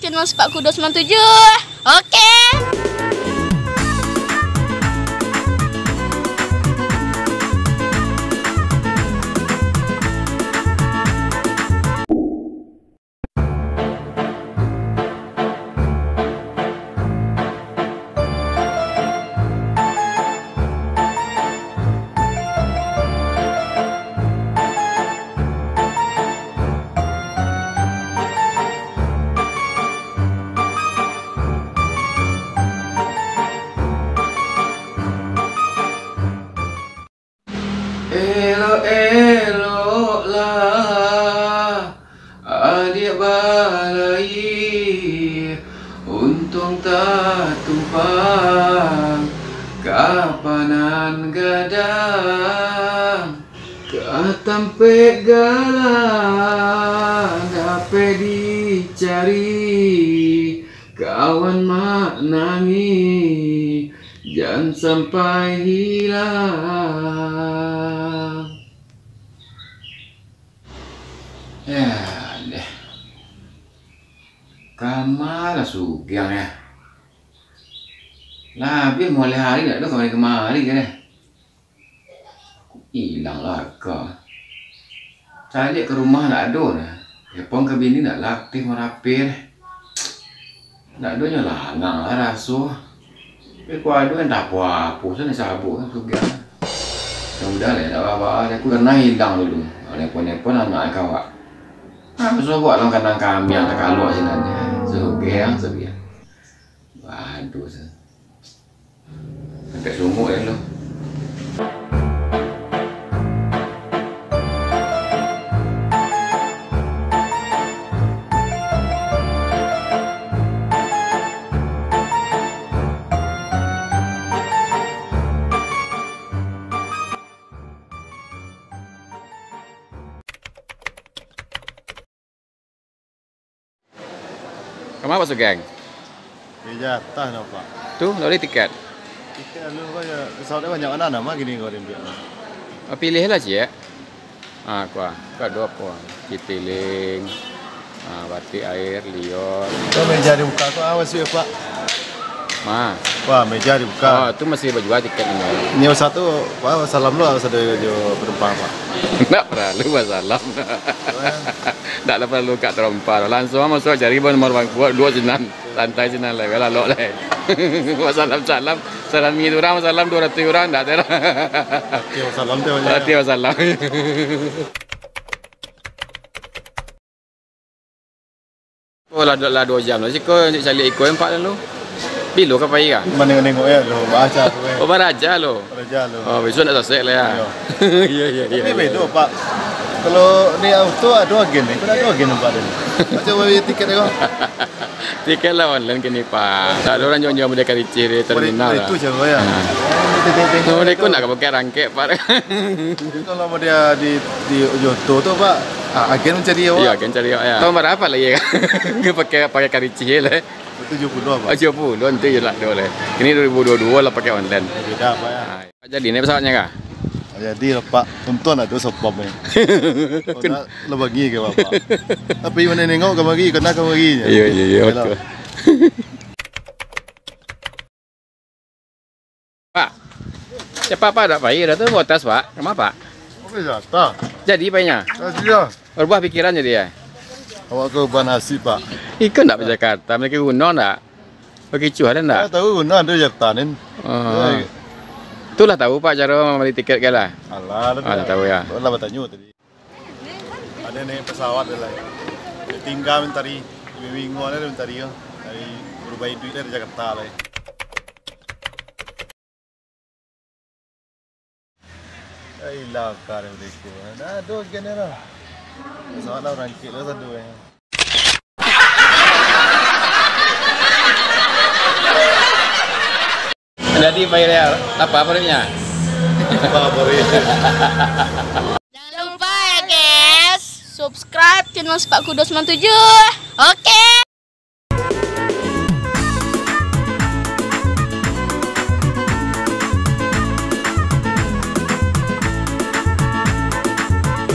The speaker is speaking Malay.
channel Sepak Kudo 97. Oke. Elok-eloklah adik balai, untung tak tumpang kapanan gadang. Katampe galang dapat dicari, kawan maknami jangan sampai hilang. Ya deh, kamalah sugiang ya. Labih mulai hari nak ada kemari ke deh. Hilang lah kau. Cari ke rumah nak ada dah. Kepong ke bini nak latih merapir. Nak ada nyalangang lah rasuh. Tapi kau ada kan tak apa-apa. Sana sabuk kan sugiang. Mudah lah tak apa-apa. Aku kena hilang dulu. Nepon-nepon anak kau. So buat long kandang kami yang tak kaluar sinanya. Sugiang. Waduh. Sampai sumuk ya lo. Kamu apa Sugeng? Jatah no Pak. Tuh, beli tiket. Tiket lu banyak, pesawatnya banyak anak nama gini kau dia. Pilih lah sih ya. Kau dua apa? Citiling, batik air, lior. Kau meja dibuka kau awas ya Pak. Wah meja dibuka. Oh, itu masih baju tiket ini. Nyewa satu, Pak salam lu harus ada penumpang Pak. Nggak perlu salam. Nggak perlu kat terompa. Langsung masuk cari nomor buat dua sinan. Santai sinan lah, belok lah. Salam. Salam gitu orang, salam 200 orang nggak ada. Salam tu. Salam. Oh lah 2 jam lah. Siko cari ikut 4 lalu. Bilo ke pagi kah? Mana nengok ya lo, baca tu. Oh beraja lo. Oh besok nak selesai lah ya. Iya. Ini beda Pak. Kalau ni auto ada agen ni, kau ada agen nampak dia. Macam beli tiket dia. Tiket lah online kini Pak. Tak ada orang jual mereka di ciri terminal lah. Itu je ya. Oh mereka nak pakai rangkep Pak. Kalau dia di Yoto tu Pak, agen mencari awak. Iya agen cari awak ya. Tahu berapa lagi ya? Pakai karici lah. 70 Pak. 70 nanti je lah boleh. Ini 2022 lah pakai online. Beda Pak ya. Jadi ni pesawatnya kah? Jadi Pak, tonton ada sebab ni. Kena lebagi ke Bapak. Tapi mana nengok ke bagi, kena ke bagi. Iya betul. Pak, siapa Pak tak payah dah tu buat tas Pak. Kenapa Pak? Okey jatah. Jadi payahnya? Jadi ya. Berubah pikiran jadi ya? Awak ke Banasi Pak. Ikut tak ke Jakarta? Mereka guna tak? Pakai cuah ada tak? Saya tahu guna ada jatah ni. Itulah tahu Pak cara membeli tiket ke lah? Alah, tak tahu ya. Allah bertanya tadi. Ada naik pesawat lah. Tinggal mentari, minggu ada mentari yo. Dari berubah duit dari Jakarta lah. Ailah kare mereka. Nah, dua general. Pesawat lah rangkit lah satu ya. Jadi bayar apa pernya? Jangan lupa ya guys, subscribe channel Sepak Kudo 97. Oke.